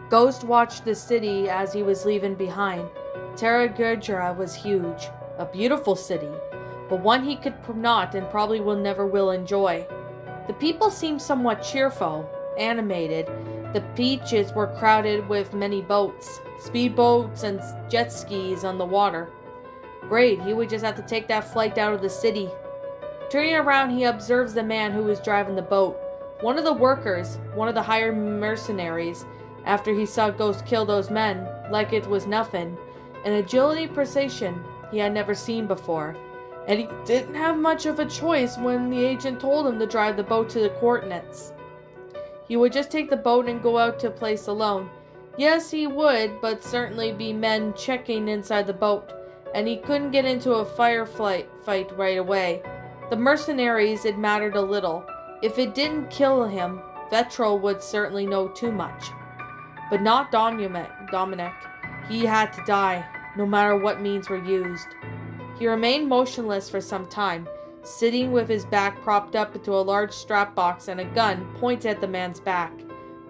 Ghost watched the city as he was leaving behind. Terra was huge, a beautiful city, but one he could not and probably never will enjoy. The people seemed somewhat cheerful, animated. The beaches were crowded with many boats, speedboats and jet skis on the water. Great, he would just have to take that flight out of the city. Turning around, he observes the man who was driving the boat. One of the workers, one of the hired mercenaries, after he saw Ghost kill those men, like it was nothing, an agility precision he had never seen before. And he didn't have much of a choice when the agent told him to drive the boat to the coordinates. He would just take the boat and go out to a place alone. Yes, he would, but certainly be men checking inside the boat, and he couldn't get into a fight right away. The mercenaries, it mattered a little. If it didn't kill him, Vetro would certainly know too much. But not Dominic. He had to die, no matter what means were used. He remained motionless for some time, sitting with his back propped up into a large strap box and a gun pointed at the man's back,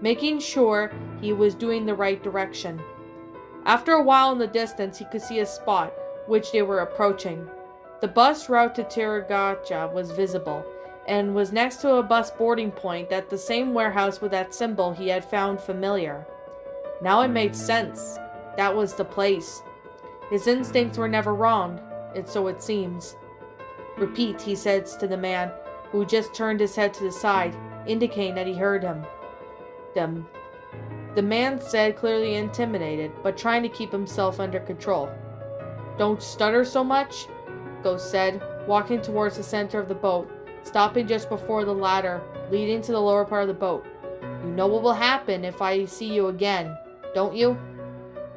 making sure he was doing the right direction. After a while in the distance, he could see a spot, which they were approaching. The bus route to Tiragacha was visible, and was next to a bus boarding point at the same warehouse with that symbol he had found familiar. Now it made sense. That was the place. His instincts were never wrong, and so it seems. Repeat, he says to the man, who just turned his head to the side, indicating that he heard him. The man said, clearly intimidated, but trying to keep himself under control. Don't stutter so much, Ghost said, walking towards the center of the boat, stopping just before the ladder, leading to the lower part of the boat. You know what will happen if I see you again, don't you?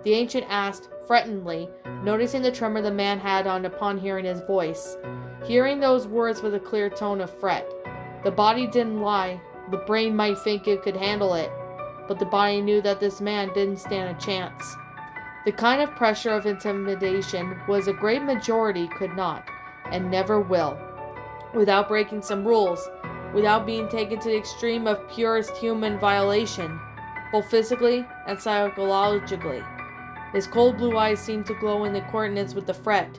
The ancient asked, threateningly, noticing the tremor the man had on upon hearing his voice. Hearing those words with a clear tone of threat. The body didn't lie. The brain might think it could handle it, but the body knew that this man didn't stand a chance. The kind of pressure of intimidation was a great majority could not, and never will, without breaking some rules, without being taken to the extreme of purest human violation, both physically and psychologically. His cold blue eyes seemed to glow in the coordinates with the threat,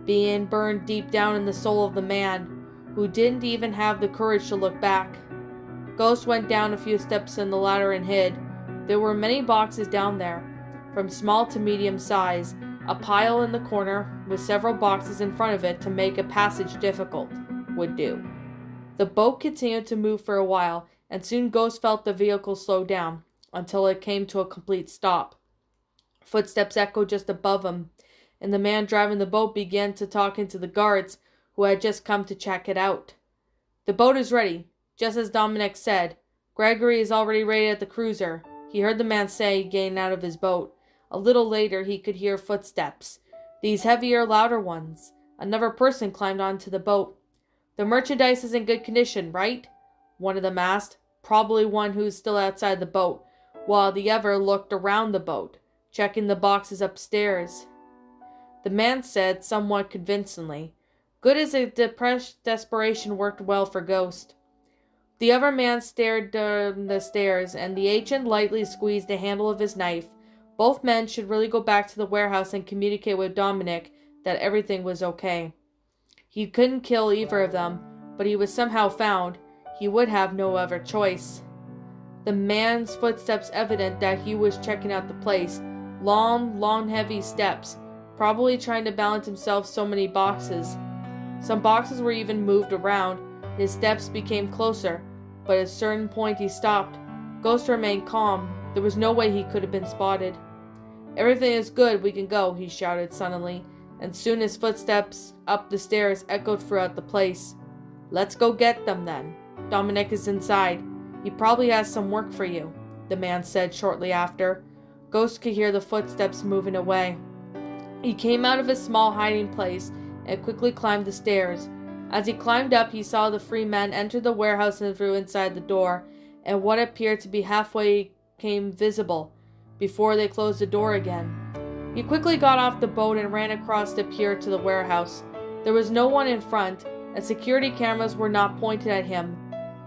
being burned deep down in the soul of the man, who didn't even have the courage to look back. Ghost went down a few steps in the ladder and hid. There were many boxes down there, from small to medium size, a pile in the corner with several boxes in front of it to make a passage difficult would do. The boat continued to move for a while, and soon Ghost felt the vehicle slow down, until it came to a complete stop. Footsteps echoed just above him, and the man driving the boat began to talk to the guards who had just come to check it out. The boat is ready, just as Dominic said. Gregory is already ready at the cruiser, he heard the man say, getting out of his boat. A little later he could hear footsteps, these heavier, louder ones. Another person climbed onto the boat. The merchandise is in good condition, right? One of them asked, probably one who's still outside the boat, while the other looked around the boat, checking the boxes upstairs. The man said, somewhat convincingly. Good as a desperation worked well for Ghost. The other man stared down the stairs, and the agent lightly squeezed the handle of his knife. Both men should really go back to the warehouse and communicate with Dominic that everything was okay. He couldn't kill either of them, but he was somehow found. He would have no other choice. The man's footsteps evident that he was checking out the place. Long, heavy steps, probably trying to balance himself so many boxes. Some boxes were even moved around. His steps became closer, but at a certain point he stopped. Ghost remained calm. There was no way he could have been spotted. Everything is good, we can go, he shouted suddenly, and soon his footsteps up the stairs echoed throughout the place. Let's go get them then. Dominic is inside. He probably has some work for you, the man said shortly after. Ghost could hear the footsteps moving away. He came out of his small hiding place and quickly climbed the stairs. As he climbed up, he saw the three men enter the warehouse and through inside the door, and what appeared to be halfway came visible before they closed the door again. He quickly got off the boat and ran across the pier to the warehouse. There was no one in front, and security cameras were not pointed at him.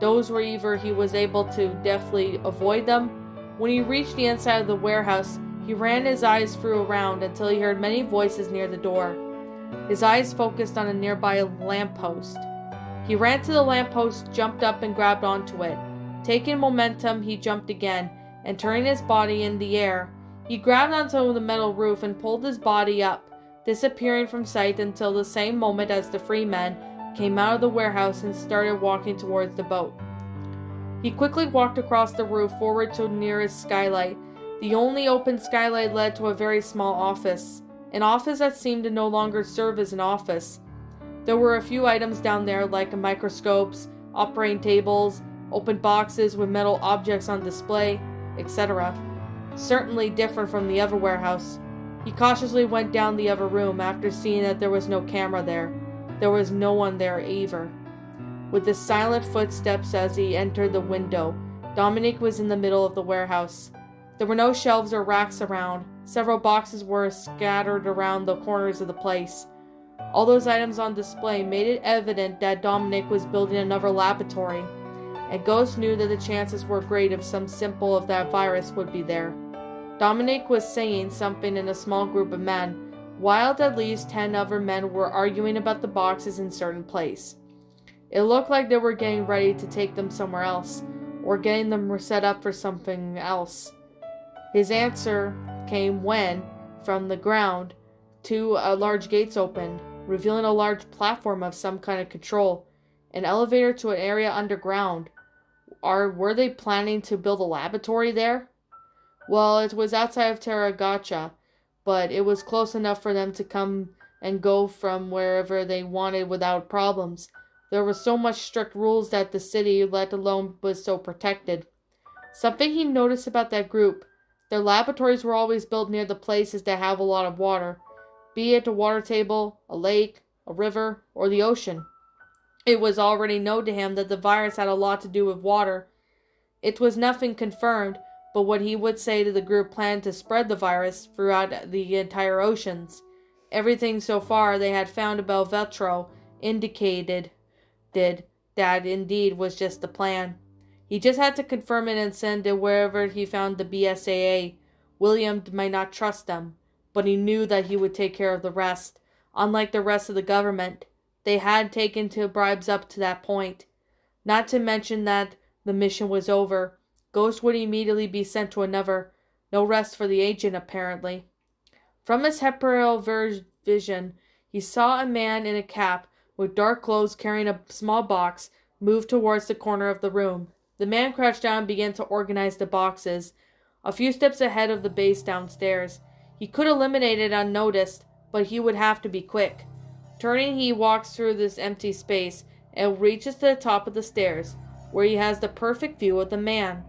Those were either he was able to deftly avoid them, When he reached the inside of the warehouse, he ran his eyes through around until he heard many voices near the door. His eyes focused on a nearby lamppost. He ran to the lamppost, jumped up, and grabbed onto it. Taking momentum, he jumped again, and turning his body in the air, he grabbed onto the metal roof and pulled his body up, disappearing from sight until the same moment as the three men came out of the warehouse and started walking towards the boat. He quickly walked across the roof forward to the nearest skylight. The only open skylight led to a very small office, an office that seemed to no longer serve as an office. There were a few items down there like microscopes, operating tables, open boxes with metal objects on display, etc. Certainly different from the other warehouse. He cautiously went down the other room after seeing that there was no camera there. There was no one there either. With the silent footsteps as he entered the window, Dominic was in the middle of the warehouse. There were no shelves or racks around. Several boxes were scattered around the corners of the place. All those items on display made it evident that Dominic was building another laboratory, and Ghost knew that the chances were great if some sample of that virus would be there. Dominic was saying something in a small group of men, while at least 10 other men were arguing about the boxes in a certain place. It looked like they were getting ready to take them somewhere else, or getting them set up for something else. His answer came when, from the ground, two large gates opened, revealing a large platform of some kind of control, an elevator to an area underground. Were they planning to build a laboratory there? Well, it was outside of Tarragacha, but it was close enough for them to come and go from wherever they wanted without problems. There were so much strict rules that the city, let alone, was so protected. Something he noticed about that group: their laboratories were always built near the places that have a lot of water, be it a water table, a lake, a river, or the ocean. It was already known to him that the virus had a lot to do with water. It was nothing confirmed, but what he would say to the group planned to spread the virus throughout the entire oceans. Everything so far they had found about Veltro indicated that indeed was just the plan. He just had to confirm it and send it wherever he found the BSAA. William might not trust them, but he knew that he would take care of the rest. Unlike the rest of the government, they had taken to bribes up to that point. Not to mention that the mission was over. Ghost would immediately be sent to another. No rest for the agent, apparently. From his peripheral vision, he saw a man in a cap with dark clothes carrying a small box move towards the corner of the room. The man crouched down and began to organize the boxes, a few steps ahead of the base downstairs. He could eliminate it unnoticed, but he would have to be quick. Turning, he walks through this empty space and reaches to the top of the stairs, where he has the perfect view of the man.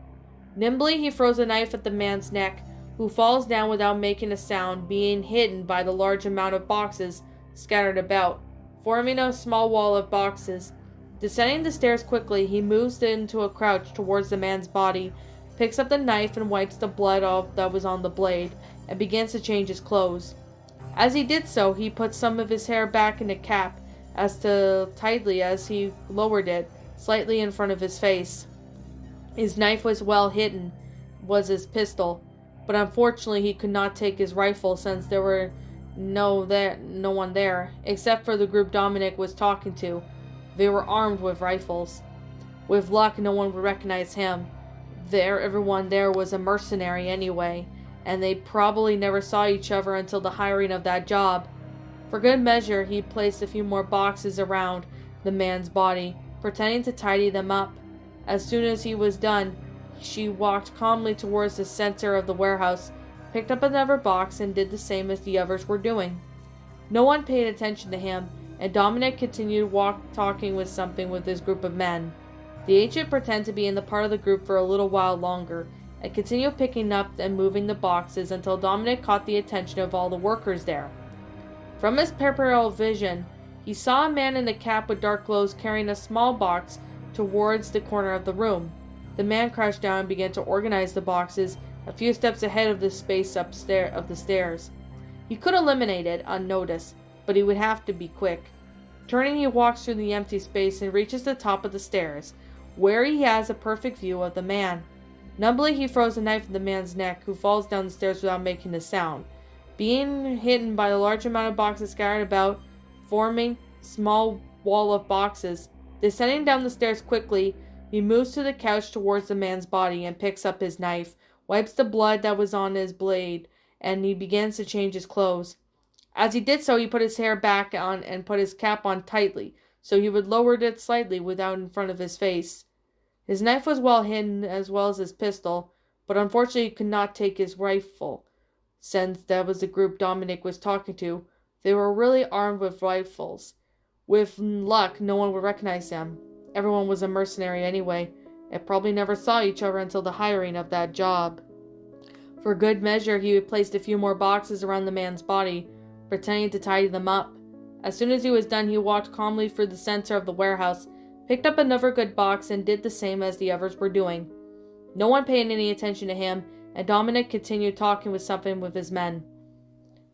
Nimbly, he throws a knife at the man's neck, who falls down without making a sound, being hidden by the large amount of boxes scattered about, forming a small wall of boxes. Descending the stairs quickly, he moves into a crouch towards the man's body, picks up the knife and wipes the blood off that was on the blade, and begins to change his clothes. As he did so, he put some of his hair back in a cap, as tightly as he lowered it, slightly in front of his face. His knife was well hidden, was his pistol, but unfortunately he could not take his rifle since there were no one there, except for the group Dominic was talking to. They were armed with rifles. With luck, no one would recognize him. Everyone there was a mercenary anyway, and they probably never saw each other until the hiring of that job. For good measure, he placed a few more boxes around the man's body, pretending to tidy them up. As soon as he was done, she walked calmly towards the center of the warehouse, picked up another box, and did the same as the others were doing. No one paid attention to him, and Dominic continued talking with something with his group of men. The agent pretended to be in the part of the group for a little while longer, and continued picking up and moving the boxes until Dominic caught the attention of all the workers there. From his peripheral vision, he saw a man in a cap with dark clothes carrying a small box towards the corner of the room. The man crouched down and began to organize the boxes a few steps ahead of the space of the stairs. He could eliminate it unnoticed, but he would have to be quick. Turning, he walks through the empty space and reaches the top of the stairs, where he has a perfect view of the man. Numbly, he throws a knife at the man's neck, who falls down the stairs without making a sound. Being hidden by a large amount of boxes scattered about, forming a small wall of boxes. Descending down the stairs quickly, he moves to the couch towards the man's body and picks up his knife, wipes the blood that was on his blade, and he begins to change his clothes. As he did so, he put his hair back on and put his cap on tightly, so he would lower it slightly without in front of his face. His knife was well hidden as well as his pistol, but unfortunately he could not take his rifle, since that was the group Dominic was talking to. They were really armed with rifles. With luck, no one would recognize them. Everyone was a mercenary anyway, and probably never saw each other until the hiring of that job. For good measure, he placed a few more boxes around the man's body, pretending to tidy them up. As soon as he was done, he walked calmly through the center of the warehouse, picked up another good box, and did the same as the others were doing. No one paid any attention to him, and Dominic continued talking with something with his men.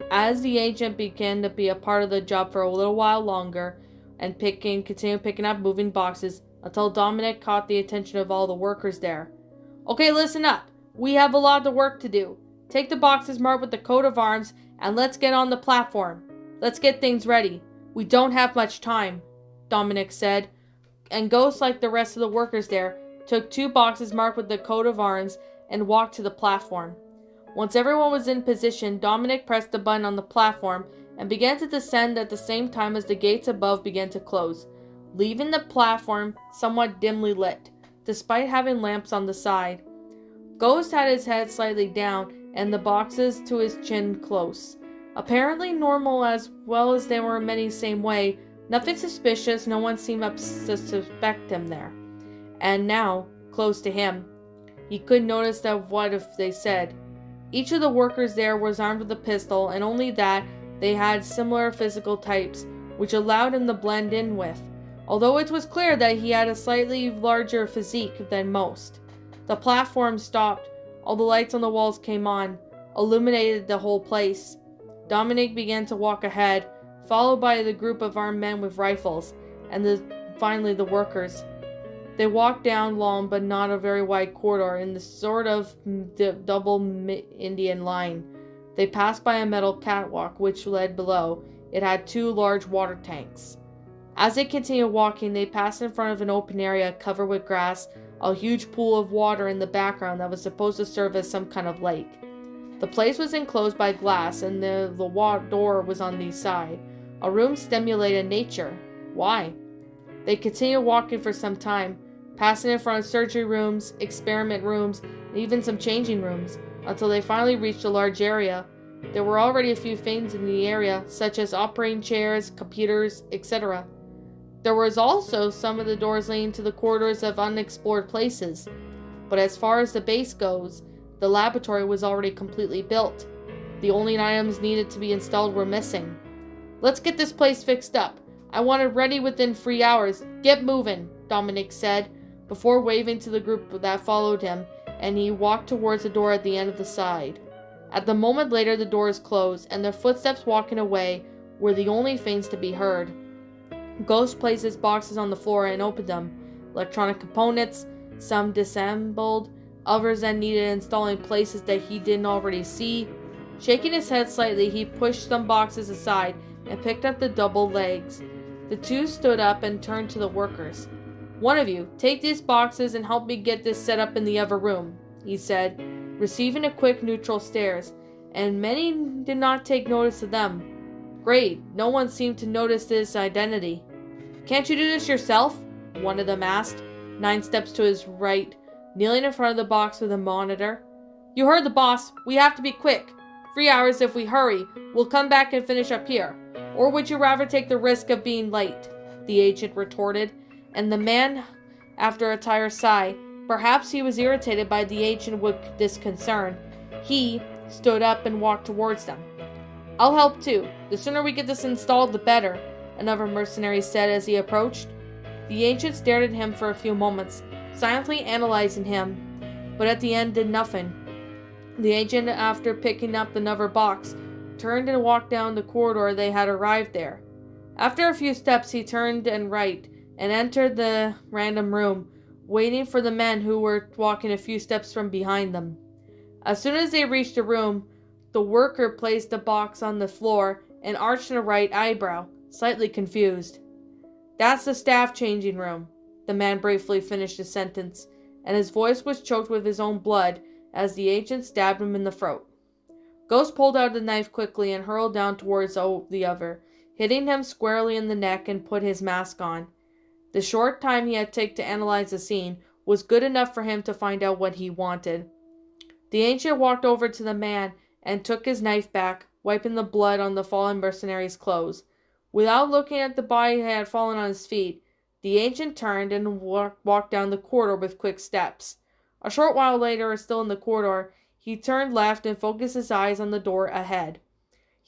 As the agent began to be a part of the job for a little while longer, and continued picking up moving boxes, until Dominic caught the attention of all the workers there. Okay, listen up. We have a lot of work to do. Take the boxes marked with the coat of arms, and let's get on the platform. Let's get things ready. We don't have much time, Dominic said, and Ghost, like the rest of the workers there, took 2 boxes marked with the coat of arms and walked to the platform. Once everyone was in position, Dominic pressed the button on the platform and began to descend at the same time as the gates above began to close, leaving the platform somewhat dimly lit, despite having lamps on the side. Ghost had his head slightly down and the boxes to his chin close. Apparently normal as well as they were in many same way. Nothing suspicious, no one seemed to suspect him there. And now, close to him, he could notice that what if they said. Each of the workers there was armed with a pistol, and only that, they had similar physical types, which allowed him to blend in with, although it was clear that he had a slightly larger physique than most. The platform stopped, all the lights on the walls came on, illuminated the whole place. Dominic began to walk ahead, followed by the group of armed men with rifles, and finally the workers. They walked down long but not a very wide corridor in the sort of double Indian line. They passed by a metal catwalk which led below. It had 2 large water tanks. As they continued walking, they passed in front of an open area covered with grass, a huge pool of water in the background that was supposed to serve as some kind of lake. The place was enclosed by glass, and the door was on the side. A room stimulated nature. Why? They continued walking for some time, passing in front of surgery rooms, experiment rooms, and even some changing rooms, until they finally reached a large area. There were already a few things in the area, such as operating chairs, computers, etc. There was also some of the doors leading to the corridors of unexplored places. But as far as the base goes, the laboratory was already completely built. The only items needed to be installed were missing. Let's get this place fixed up. I want it ready within 3 hours. Get moving, Dominic said, before waving to the group that followed him, and he walked towards the door at the end of the side. At the moment later, the doors closed, and their footsteps walking away were the only things to be heard. Ghost placed his boxes on the floor and opened them. Electronic components, some disassembled, others that needed installing places that he didn't already see. Shaking his head slightly, he pushed some boxes aside and picked up the double legs. The 2 stood up and turned to the workers. One of you, take these boxes and help me get this set up in the other room, he said, receiving a quick neutral stares, and many did not take notice of them. Great, no one seemed to notice this identity. Can't you do this yourself? One of them asked, 9 steps to his right, kneeling in front of the box with a monitor. You heard the boss, we have to be quick. 3 hours if we hurry, we'll come back and finish up here. Or would you rather take the risk of being late? The agent retorted, and the man, after a tired sigh, perhaps he was irritated by the agent with this concern, he stood up and walked towards them. I'll help too. The sooner we get this installed, the better, another mercenary said as he approached. The agent stared at him for a few moments, silently analyzing him, but at the end did nothing. The agent, after picking up another box, turned and walked down the corridor they had arrived there. After a few steps, he turned and right and entered the random room waiting for the men who were walking a few steps from behind them. As soon as they reached the room, the worker placed the box on the floor and arched a right eyebrow, slightly confused. "That's the staff changing room," the man briefly finished his sentence, and his voice was choked with his own blood as the agent stabbed him in the throat. Ghost pulled out the knife quickly and hurled down towards the other, hitting him squarely in the neck and put his mask on. The short time he had taken to analyze the scene was good enough for him to find out what he wanted. The ancient walked over to the man and took his knife back, wiping the blood on the fallen mercenary's clothes. Without looking at the body that had fallen on his feet, the ancient turned and walked down the corridor with quick steps. A short while later, still in the corridor, he turned left and focused his eyes on the door ahead.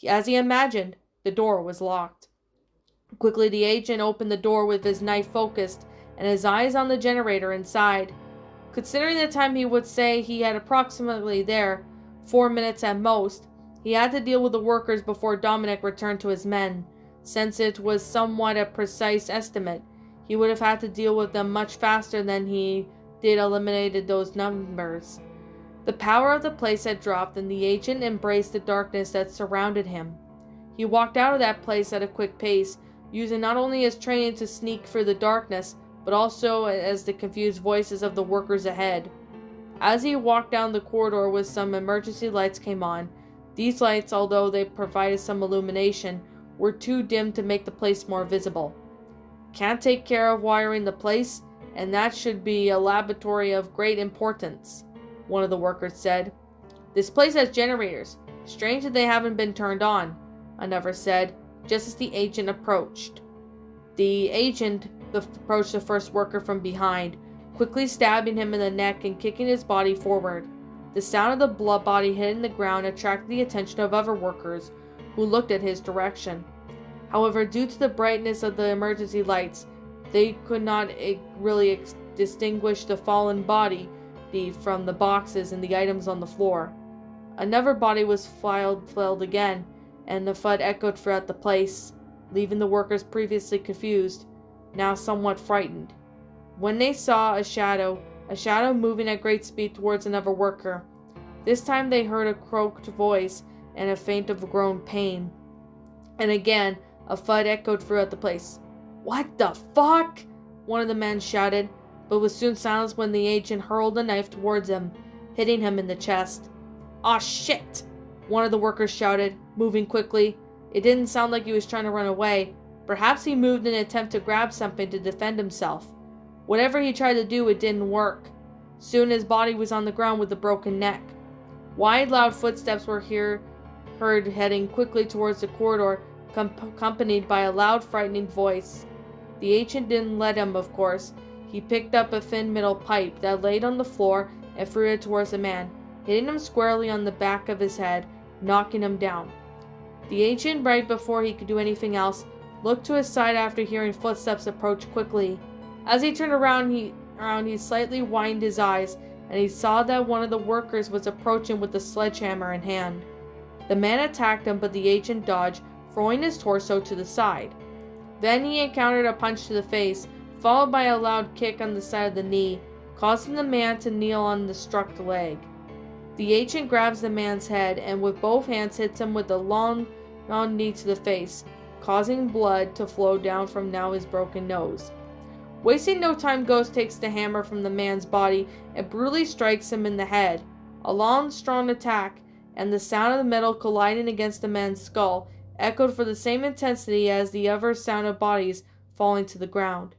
As he imagined, the door was locked. Quickly, the agent opened the door with his knife focused and his eyes on the generator inside. Considering the time he would say he had approximately there, 4 minutes at most, he had to deal with the workers before Dominic returned to his men. Since it was somewhat a precise estimate, he would have had to deal with them much faster than he did eliminated those numbers. The power of the place had dropped and the agent embraced the darkness that surrounded him. He walked out of that place at a quick pace, using not only his training to sneak through the darkness, but also as the confused voices of the workers ahead. As he walked down the corridor with some emergency lights came on. These lights, although they provided some illumination, were too dim to make the place more visible. "Can't take care of wiring the place, and that should be a laboratory of great importance," one of the workers said. "This place has generators. Strange that they haven't been turned on," another said, just as the agent approached. The agent approached the first worker from behind, quickly stabbing him in the neck and kicking his body forward. The sound of the blood body hitting the ground attracted the attention of other workers, who looked at his direction. However, due to the brightness of the emergency lights, they could not really distinguish the fallen body from the boxes and the items on the floor. Another body was felled again, and the thud echoed throughout the place, leaving the workers previously confused, now somewhat frightened. When they saw a shadow moving at great speed towards another worker. This time they heard a croaked voice and a faint of groan pain. And again, a thud echoed throughout the place. "What the fuck?" one of the men shouted, but was soon silenced when the agent hurled a knife towards him, hitting him in the chest. "Aw, shit!" one of the workers shouted, moving quickly. It didn't sound like he was trying to run away. Perhaps he moved in an attempt to grab something to defend himself. Whatever he tried to do, it didn't work. Soon his body was on the ground with a broken neck. Wide, loud footsteps were heard heading quickly towards the corridor, accompanied by a loud, frightening voice. The agent didn't let him, of course. He picked up a thin metal pipe that laid on the floor and threw it towards the man, hitting him squarely on the back of his head, knocking him down. The agent, right before he could do anything else, looked to his side after hearing footsteps approach quickly. As he turned around, he slightly widened his eyes, and he saw that one of the workers was approaching with a sledgehammer in hand. The man attacked him, but the agent dodged, throwing his torso to the side. Then he encountered a punch to the face, followed by a loud kick on the side of the knee, causing the man to kneel on the struck leg. The agent grabs the man's head and with both hands hits him with a long knee to the face, causing blood to flow down from now his broken nose. Wasting no time, Ghost takes the hammer from the man's body and brutally strikes him in the head. A long, strong attack, and the sound of the metal colliding against the man's skull echoed for the same intensity as the other sound of bodies falling to the ground.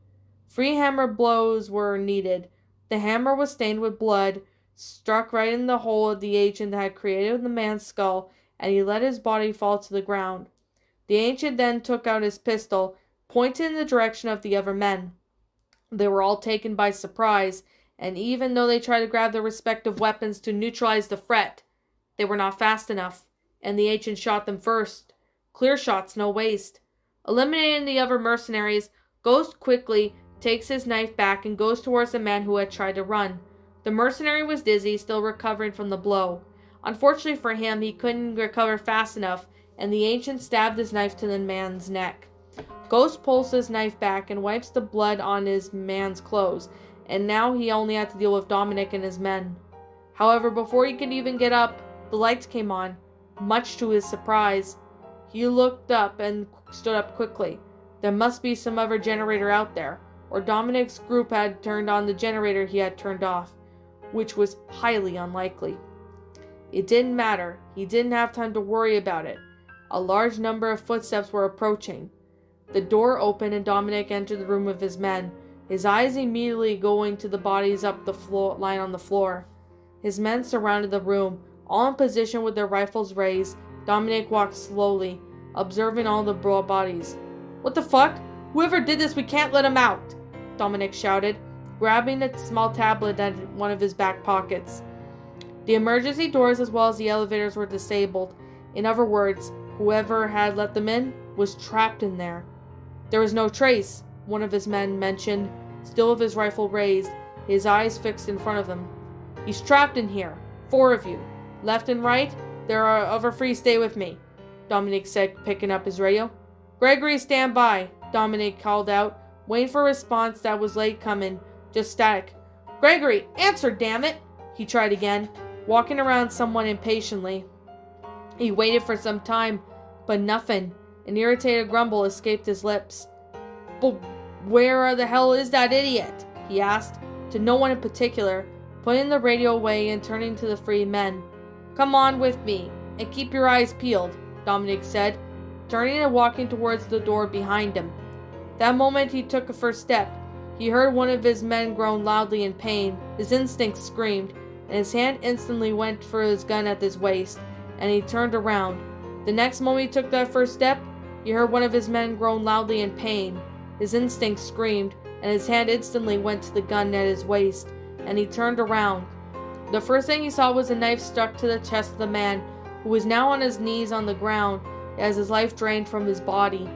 3 hammer blows were needed. The hammer was stained with blood, struck right in the hole of the agent that had created the man's skull, and he let his body fall to the ground. The ancient then took out his pistol, pointed in the direction of the other men. They were all taken by surprise, and even though they tried to grab their respective weapons to neutralize the threat, they were not fast enough, and the ancient shot them first. Clear shots, no waste. Eliminating the other mercenaries, Ghost quickly takes his knife back and goes towards the man who had tried to run. The mercenary was dizzy, still recovering from the blow. Unfortunately for him, he couldn't recover fast enough, and the ancient stabbed his knife to the man's neck. Ghost pulls his knife back and wipes the blood on his man's clothes, and now he only had to deal with Dominic and his men. However, before he could even get up, the lights came on. Much to his surprise, he looked up and stood up quickly. There must be some other generator out there, or Dominic's group had turned on the generator he had turned off, which was highly unlikely. It didn't matter. He didn't have time to worry about it. A large number of footsteps were approaching. The door opened and Dominic entered the room with his men, his eyes immediately going to the bodies up the floor, lying on the floor. His men surrounded the room, all in position with their rifles raised. Dominic walked slowly, observing all the broad bodies. "What the fuck? Whoever did this, we can't let him out!" Dominic shouted, grabbing a small tablet out of one of his back pockets. The emergency doors as well as the elevators were disabled. In other words, whoever had let them in was trapped in there. "There is no trace," one of his men mentioned, still with his rifle raised, his eyes fixed in front of him. "He's trapped in here. 4 of you. Left and right, there are other 3 stay with me," Dominic said, picking up his radio. "Gregory, stand by," Dominic called out, waiting for a response that was late coming, just static. "Gregory, answer, damn it!" He tried again, walking around somewhat impatiently. He waited for some time, but nothing. An irritated grumble escaped his lips. "But where the hell is that idiot?" he asked, to no one in particular, putting the radio away and turning to the 3 men. "Come on with me, and keep your eyes peeled," Dominic said, turning and walking towards the door behind him. That moment he took a first step. He heard one of his men groan loudly in pain. His instincts screamed, and his hand instantly went for his gun at his waist, and he turned around. The next moment he took that first step, he heard one of his men groan loudly in pain. His instincts screamed, and his hand instantly went to the gun at his waist, and he turned around. The first thing he saw was a knife stuck to the chest of the man, who was now on his knees on the ground as his life drained from his body.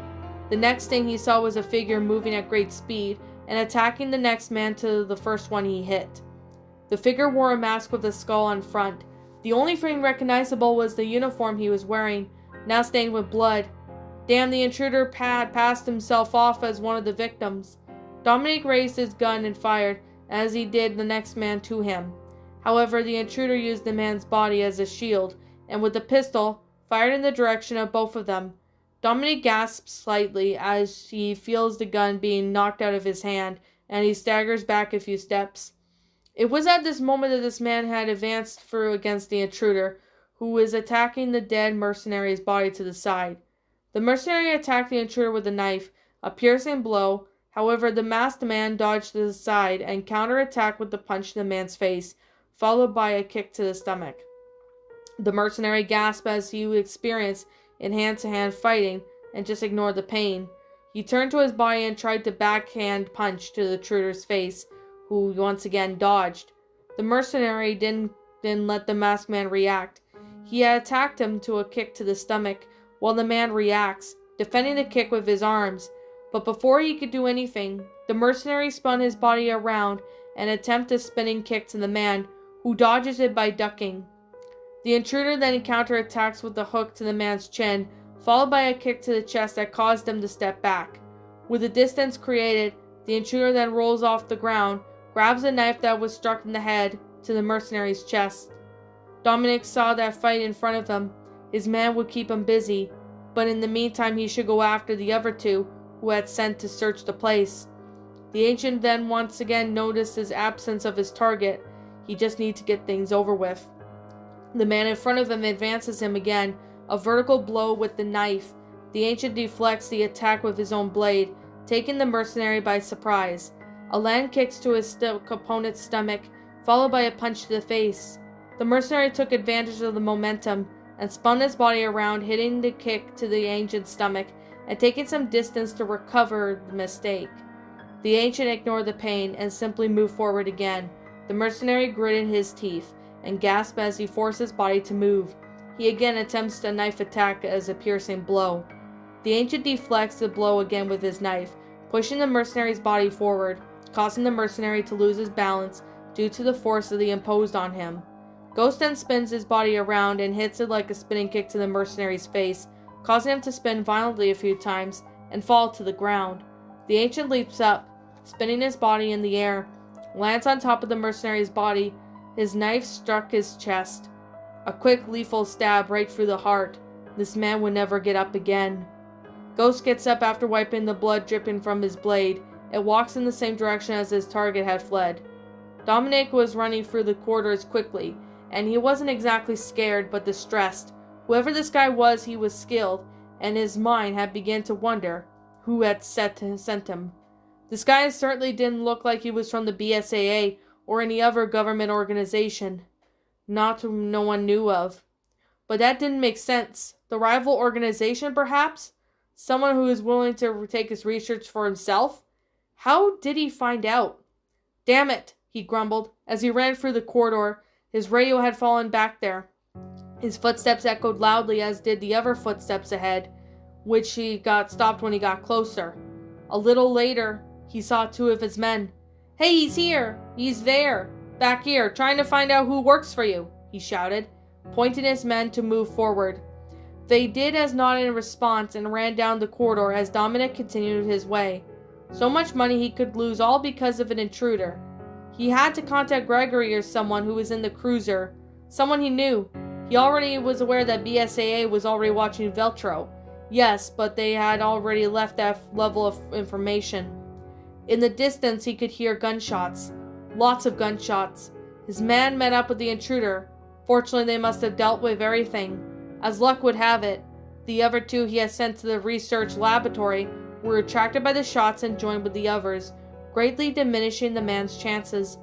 The next thing he saw was a figure moving at great speed and attacking the next man to the first one he hit. The figure wore a mask with a skull on front. The only thing recognizable was the uniform he was wearing, now stained with blood. Damn, the intruder had passed himself off as one of the victims. Dominic raised his gun and fired, as he did the next man to him. However, the intruder used the man's body as a shield, and with the pistol, fired in the direction of both of them. Dominic gasps slightly as he feels the gun being knocked out of his hand, and he staggers back a few steps. It was at this moment that this man had advanced through against the intruder, who was attacking the dead mercenary's body to the side. The mercenary attacked the intruder with a knife, a piercing blow. However, the masked man dodged to the side and counterattacked with a punch to the man's face, followed by a kick to the stomach. The mercenary gasped as he experienced in hand-to-hand fighting and just ignored the pain. He turned to his body and tried to backhand punch to the intruder's face, who once again dodged. The mercenary didn't let the masked man react. He had attacked him to a kick to the stomach, while the man reacts, defending the kick with his arms. But before he could do anything, the mercenary spun his body around and attempted a spinning kick to the man, who dodges it by ducking. The intruder then counterattacks with a hook to the man's chin, followed by a kick to the chest that caused him to step back. With the distance created, the intruder then rolls off the ground, grabs a knife that was struck in the head to the mercenary's chest. Dominic saw that fight in front of him. His man would keep him busy, but in the meantime he should go after the other 2 who had sent to search the place. The ancient then once again noticed his absence of his target. He just needed to get things over with. The man in front of him advances him again, a vertical blow with the knife. The ancient deflects the attack with his own blade, taking the mercenary by surprise. A land kicks to his opponent's stomach, followed by a punch to the face. The mercenary took advantage of the momentum and spun his body around, hitting the kick to the ancient's stomach and taking some distance to recover the mistake. The ancient ignored the pain and simply moved forward again. The mercenary gritted his teeth and gasped as he forced his body to move. He again attempts a knife attack as a piercing blow. The ancient deflects the blow again with his knife, pushing the mercenary's body forward, causing the mercenary to lose his balance due to the force that he imposed on him. Ghost then spins his body around and hits it like a spinning kick to the mercenary's face, causing him to spin violently a few times and fall to the ground. The ancient leaps up, spinning his body in the air. lands on top of the mercenary's body. His knife struck his chest. A quick, lethal stab right through the heart. This man would never get up again. Ghost gets up after wiping the blood dripping from his blade. It walks in the same direction as his target had fled. Dominic was running through the corridors quickly, and he wasn't exactly scared, but distressed. Whoever this guy was, he was skilled, and his mind had begun to wonder who had sent him. This guy certainly didn't look like he was from the BSAA or any other government organization. Not no one knew of. But that didn't make sense. The rival organization, perhaps? Someone who is willing to take his research for himself? How did he find out? Damn it, he grumbled as he ran through the corridor. His radio had fallen back there. His footsteps echoed loudly, as did the other footsteps ahead, which he got stopped when he got closer. A little later, he saw two of his men. "Hey, he's here! He's there! Back here, trying to find out who works for you," he shouted, pointing his men to move forward. They did as nodded in response and ran down the corridor as Dominic continued his way. So much money he could lose, all because of an intruder. He had to contact Gregory or someone who was in the cruiser. Someone he knew. He already was aware that BSAA was already watching Veltro. Yes, but they had already left that level of information. In the distance, he could hear gunshots. Lots of gunshots. His man met up with the intruder. Fortunately, they must have dealt with everything. As luck would have it, the other two he had sent to the research laboratory were attracted by the shots and joined with the others, greatly diminishing the man's chances.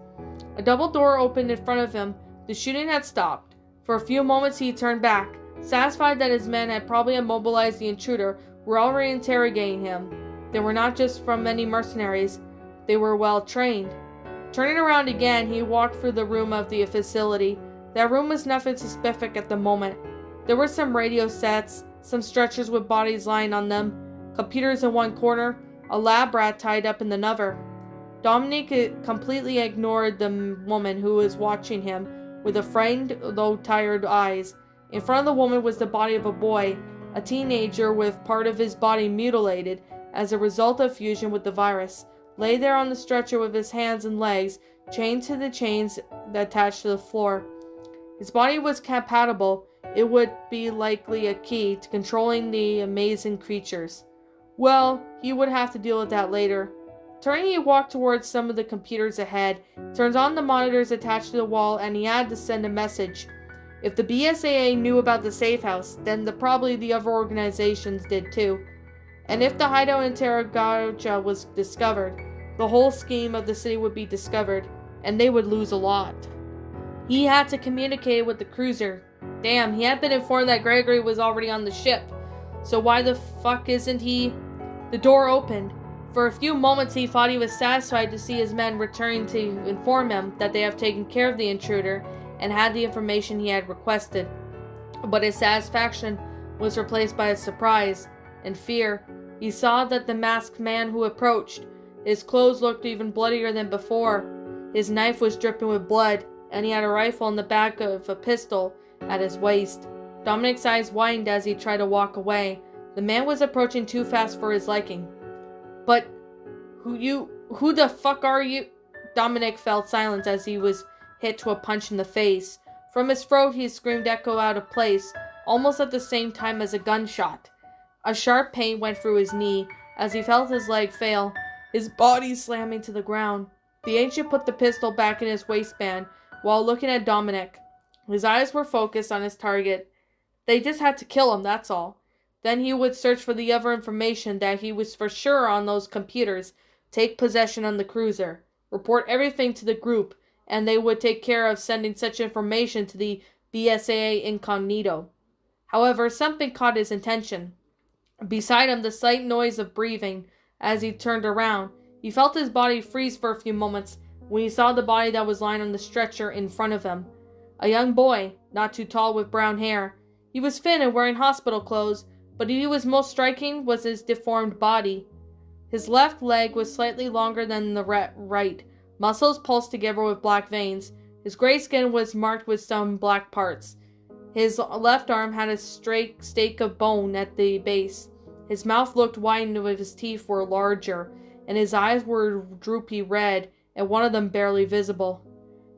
A double door opened in front of him. The shooting had stopped. For a few moments he turned back, satisfied that his men had probably immobilized the intruder, were already interrogating him. They were not just from any mercenaries. They were well trained. Turning around again, he walked through the room of the facility. That room was nothing suspicious at the moment. There were some radio sets, some stretchers with bodies lying on them, computers in one corner, a lab rat tied up in another. Dominic completely ignored the woman who was watching him with frightened, though tired eyes. In front of the woman was the body of a boy, a teenager with part of his body mutilated as a result of fusion with the virus. Lay there on the stretcher with his hands and legs chained to the chains that attached to the floor. His body was compatible. It would be likely a key to controlling the amazing creatures. Well, he would have to deal with that later. Turning, he walked towards some of the computers ahead, turned on the monitors attached to the wall, and he had to send a message. If the BSAA knew about the safe house, then probably the other organizations did too. And if the hideout in Terragaja was discovered, the whole scheme of the city would be discovered, and they would lose a lot. He had to communicate with the cruiser. Damn, he had been informed that Gregory was already on the ship. So why the fuck isn't he? The door opened. For a few moments he thought he was satisfied to see his men returning to inform him that they have taken care of the intruder and had the information he had requested. But his satisfaction was replaced by a surprise and fear. He saw that the masked man who approached, his clothes looked even bloodier than before. His knife was dripping with blood, and he had a rifle in the back of a pistol at his waist. Dominic's eyes widened as he tried to walk away. The man was approaching too fast for his liking. But who the fuck are you? Dominic felt silent as he was hit to a punch in the face. From his throat he screamed echo out of place, almost at the same time as a gunshot. A sharp pain went through his knee as he felt his leg fail, his body slamming to the ground. The ancient put the pistol back in his waistband while looking at Dominic. His eyes were focused on his target. They just had to kill him, that's all. Then he would search for the other information that he was for sure on those computers, take possession on the cruiser, report everything to the group, and they would take care of sending such information to the BSAA incognito. However, something caught his attention. Beside him, the slight noise of breathing. As he turned around, he felt his body freeze for a few moments when he saw the body that was lying on the stretcher in front of him. A young boy, not too tall, with brown hair. He was thin and wearing hospital clothes, but he was most striking was his deformed body. His left leg was slightly longer than the right. Muscles pulsed together with black veins. His gray skin was marked with some black parts. His left arm had a straight stake of bone at the base. His mouth looked wide and his teeth were larger, and his eyes were droopy red, and one of them barely visible.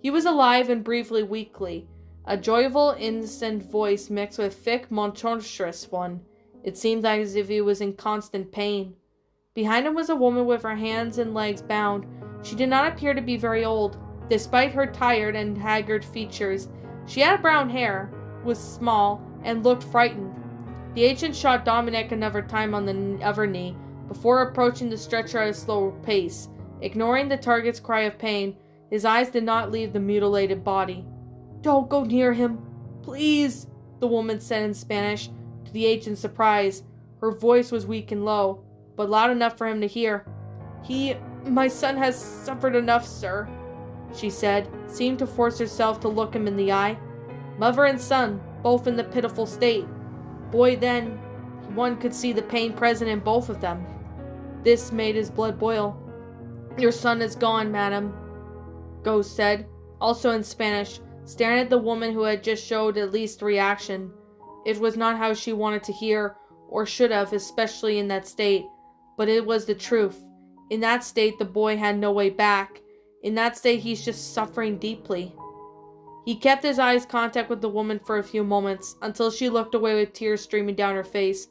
He was alive and briefly weakly, a joyful, innocent voice mixed with thick, monstrous one. It seemed as if he was in constant pain. Behind him was a woman with her hands and legs bound. She did not appear to be very old, despite her tired and haggard features. She had brown hair, was small, and looked frightened. The agent shot Dominic another time on the other knee, before approaching the stretcher at a slow pace. Ignoring the target's cry of pain, his eyes did not leave the mutilated body. "Don't go near him, please," the woman said in Spanish. To the agent's surprise, her voice was weak and low, but loud enough for him to hear. My son has suffered enough, sir," she said, seemed to force herself to look him in the eye. Mother and son, both in the pitiful state. Boy, then, one could see the pain present in both of them. This made his blood boil. "Your son is gone, madam," Ghost said, also in Spanish, staring at the woman who had just showed at least reaction. It was not how she wanted to hear, or should have, especially in that state, but it was the truth. In that state, the boy had no way back. In that state, he's just suffering deeply. He kept his eyes contact with the woman for a few moments, until she looked away with tears streaming down her face.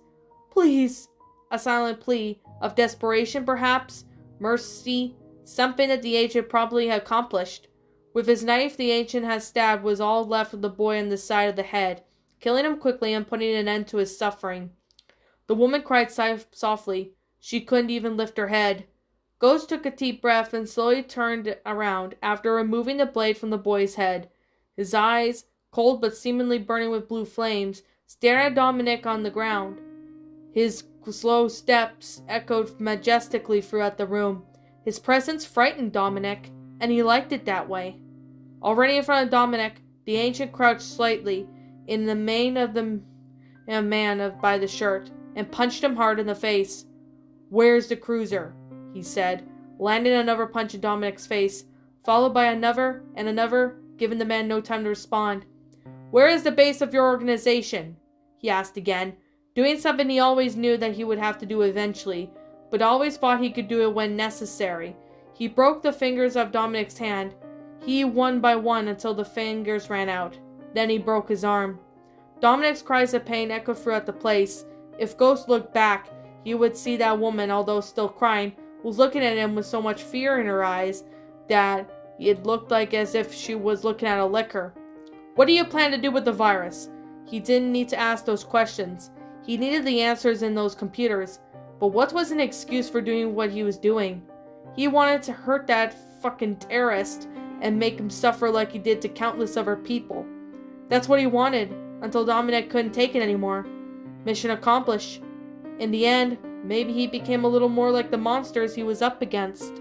"Please," a silent plea, of desperation perhaps, mercy, something that the agent probably had accomplished. With his knife the ancient had stabbed was all left of the boy on the side of the head, killing him quickly and putting an end to his suffering. The woman cried softly. She couldn't even lift her head. Ghost took a deep breath and slowly turned around after removing the blade from the boy's head. His eyes, cold but seemingly burning with blue flames, stared at Dominic on the ground. His slow steps echoed majestically throughout the room. His presence frightened Dominic, and he liked it that way. Already in front of Dominic, the ancient crouched slightly in the mane of the man by the shirt, and punched him hard in the face. "Where's the cruiser?" he said, landing another punch in Dominic's face, followed by another and another, giving the man no time to respond. "Where is the base of your organization?" he asked again, doing something he always knew that he would have to do eventually, but always thought he could do it when necessary. He broke the fingers of Dominic's hand, one by one until the fingers ran out. Then he broke his arm. Dominic's cries of pain echoed throughout the place. If Ghost looked back, he would see that woman, although still crying, was looking at him with so much fear in her eyes that it looked like as if she was looking at a liquor. "What do you plan to do with the virus?" He didn't need to ask those questions. He needed the answers in those computers. But what was an excuse for doing what he was doing? He wanted to hurt that fucking terrorist and make him suffer like he did to countless other people. That's what he wanted, until Dominic couldn't take it anymore. Mission accomplished. In the end, maybe he became a little more like the monsters he was up against.